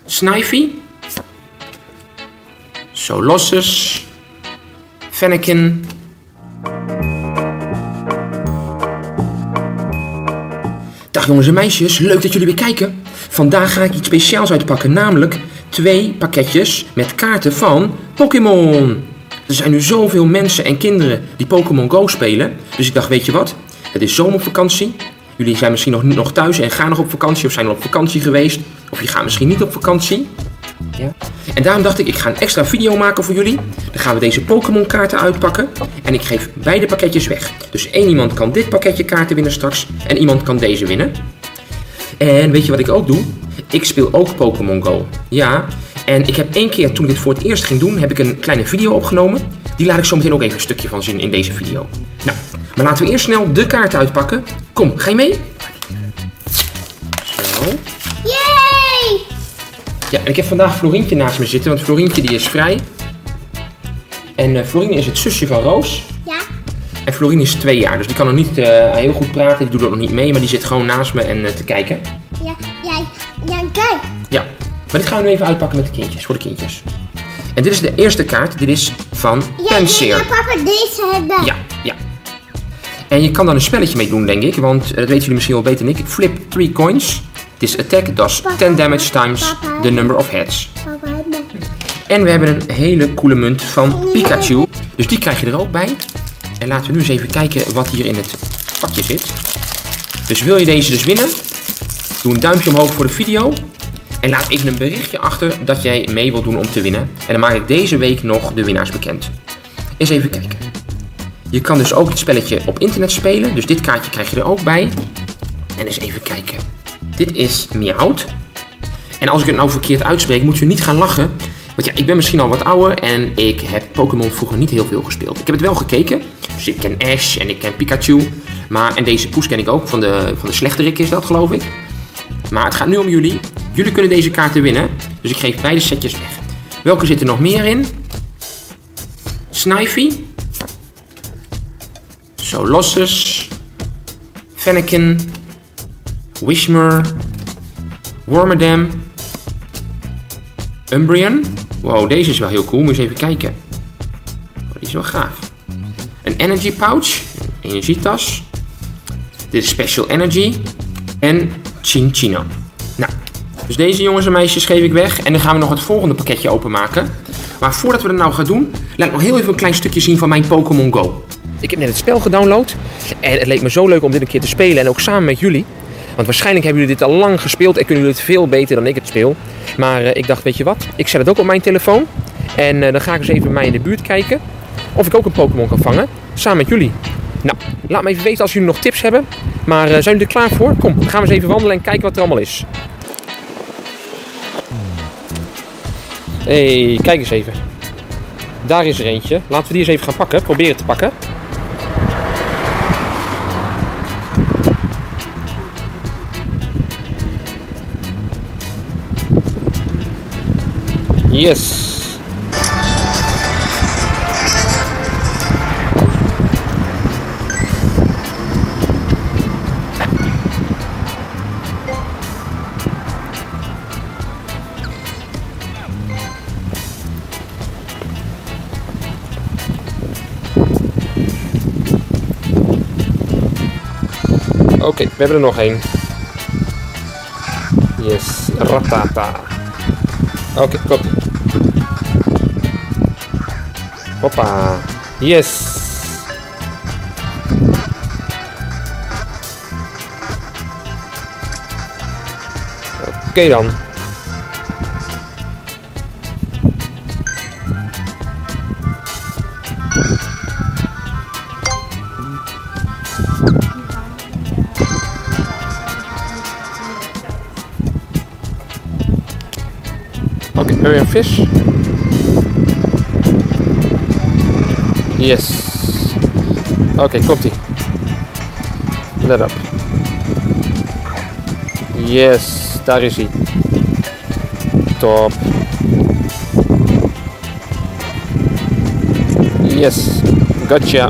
Snivy, Solossus, Fennekin, dag jongens en meisjes, leuk dat jullie weer kijken. Vandaag ga ik iets speciaals uitpakken, namelijk 2 pakketjes met kaarten van Pokémon. Er zijn nu zoveel mensen en kinderen die Pokémon Go spelen, dus ik dacht, weet je wat, het is zomervakantie. Jullie zijn misschien nog thuis en gaan nog op vakantie of zijn al op vakantie geweest. Of je gaat misschien niet op vakantie. Ja. En daarom dacht ik ga een extra video maken voor jullie. Dan gaan we deze Pokémon kaarten uitpakken. En ik geef beide pakketjes weg. Dus 1 iemand kan dit pakketje kaarten winnen straks. En iemand kan deze winnen. En weet je wat ik ook doe? Ik speel ook Pokémon Go. Ja. En ik heb 1 keer, toen ik dit voor het eerst ging doen, heb ik een kleine video opgenomen. Die laat ik zo meteen ook even een stukje van zien in deze video. Nou, maar laten we eerst snel de kaarten uitpakken. Kom, ga je mee? Zo. Yay! Ja, en ik heb vandaag Florientje naast me zitten, want Florientje die is vrij. En Florine is het zusje van Roos. Ja. En Florine is 2 jaar, dus die kan nog niet heel goed praten, die doet er nog niet mee, maar die zit gewoon naast me en te kijken. Ja, kijk. Ja, maar dit gaan we nu even uitpakken met de kindjes, voor de kindjes. En dit is de eerste kaart, dit is van Penseer. Ja, papa, deze hebben. Ja. En je kan daar een spelletje mee doen, denk ik, want dat weten jullie misschien wel beter dan ik. Flip 3 coins. This attack does 10 damage times the number of heads. Papa, hebben. En we hebben een hele coole munt van Pikachu. Dus die krijg je er ook bij. En laten we nu eens even kijken wat hier in het pakje zit. Dus wil je deze dus winnen? Doe een duimpje omhoog voor de video. En laat even een berichtje achter dat jij mee wilt doen om te winnen. En dan maak ik deze week nog de winnaars bekend. Eens even kijken. Je kan dus ook het spelletje op internet spelen. Dus dit kaartje krijg je er ook bij. En eens even kijken. Dit is Meowth. En als ik het nou verkeerd uitspreek, moet je niet gaan lachen. Want ja, ik ben misschien al wat ouder en ik heb Pokémon vroeger niet heel veel gespeeld. Ik heb het wel gekeken. Dus ik ken Ash en ik ken Pikachu. En deze poes ken ik ook. Van de slechterik is dat, geloof ik. Maar het gaat nu om jullie. Jullie kunnen deze kaarten winnen. Dus ik geef beide setjes weg. Welke zit er nog meer in? Snivy. Solossus. Fennekin. Whismur. Wormadam. Umbreon. Wow, deze is wel heel cool. Moet je eens even kijken. Oh, die is wel gaaf. Een energy pouch. Een energietas. Dit is Special Energy. En Chinchino. Nou, dus deze jongens en meisjes geef ik weg. En dan gaan we nog het volgende pakketje openmaken. Maar voordat we dat nou gaan doen, laat ik nog heel even een klein stukje zien van mijn Pokémon Go. Ik heb net het spel gedownload. En het leek me zo leuk om dit een keer te spelen. En ook samen met jullie. Want waarschijnlijk hebben jullie dit al lang gespeeld en kunnen jullie het veel beter dan ik het speel. Maar ik dacht, weet je wat, ik zet het ook op mijn telefoon. En dan ga ik eens even bij mij in de buurt kijken of ik ook een Pokémon kan vangen, samen met jullie. Nou, laat me even weten als jullie nog tips hebben. Maar zijn jullie er klaar voor? Kom, dan gaan we eens even wandelen en kijken wat er allemaal is. Hey, kijk eens even. Daar is er eentje. Laten we die eens even gaan pakken, proberen te pakken. Yes. Oké, we hebben er nog één. Yes, ratata. Oké, kom. Hoppa. Yes. Oké dan. Oké, hebben we weer een vis? Yes. Oké, komt ie. Let up. Yes, daar is hij. Top. Yes, gotcha.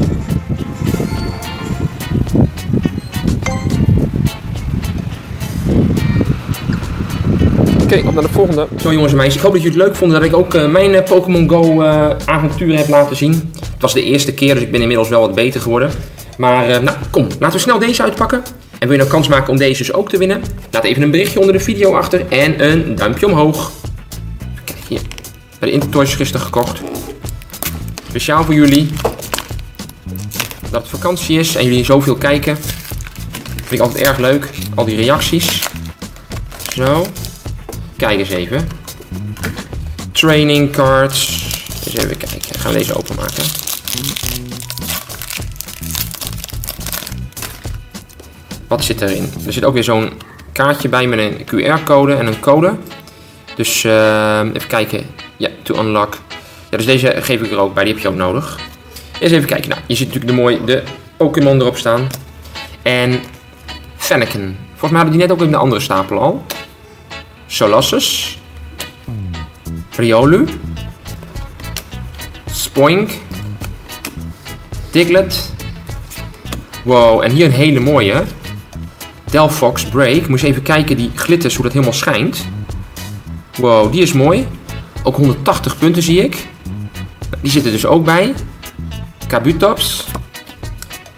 Oké. Oké, op naar de volgende. Zo jongens en meisjes, ik hoop dat jullie het leuk vonden dat ik ook mijn Pokémon Go avonturen heb laten zien. Het was de eerste keer, dus ik ben inmiddels wel wat beter geworden. Maar nou, kom, laten we snel deze uitpakken. En wil je nou kans maken om deze dus ook te winnen? Laat even een berichtje onder de video achter en een duimpje omhoog. Kijk hier, bij de Intertoys gisteren gekocht. Speciaal voor jullie. Dat het vakantie is en jullie zoveel kijken. Vind ik altijd erg leuk, al die reacties. Zo. Kijk eens even. Training cards. Eens even kijken. Gaan we deze openmaken. Wat zit erin? Er zit ook weer zo'n kaartje bij met een QR-code en een code. Dus even kijken. Ja, to unlock. Ja, dus deze geef ik er ook bij. Die heb je ook nodig. Eens even kijken. Nou, je ziet natuurlijk de Pokémon erop staan. En Fennekin. Volgens mij hadden die net ook in de andere stapel al. Solossus. Riolu. Spoink. Diglett. Wow, en hier een hele mooie. Delphox Break. Moet je even kijken, die glitters, hoe dat helemaal schijnt. Wow, die is mooi. Ook 180 punten zie ik. Die zitten dus ook bij. Kabutops.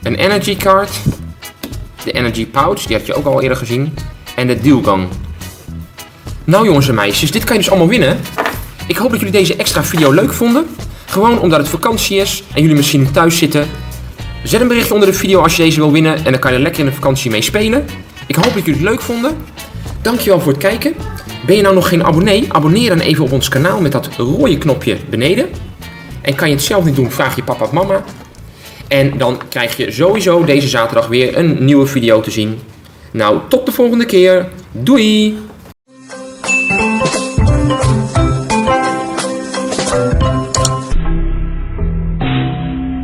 Een Energy Card. De Energy Pouch, die had je ook al eerder gezien. En de Dealgang. Nou jongens en meisjes, dit kan je dus allemaal winnen. Ik hoop dat jullie deze extra video leuk vonden. Gewoon omdat het vakantie is en jullie misschien thuis zitten. Zet een berichtje onder de video als je deze wil winnen. En dan kan je er lekker in de vakantie mee spelen. Ik hoop dat jullie het leuk vonden. Dankjewel voor het kijken. Ben je nou nog geen abonnee? Abonneer dan even op ons kanaal met dat rode knopje beneden. En kan je het zelf niet doen, vraag je papa of mama. En dan krijg je sowieso deze zaterdag weer een nieuwe video te zien. Nou, tot de volgende keer. Doei!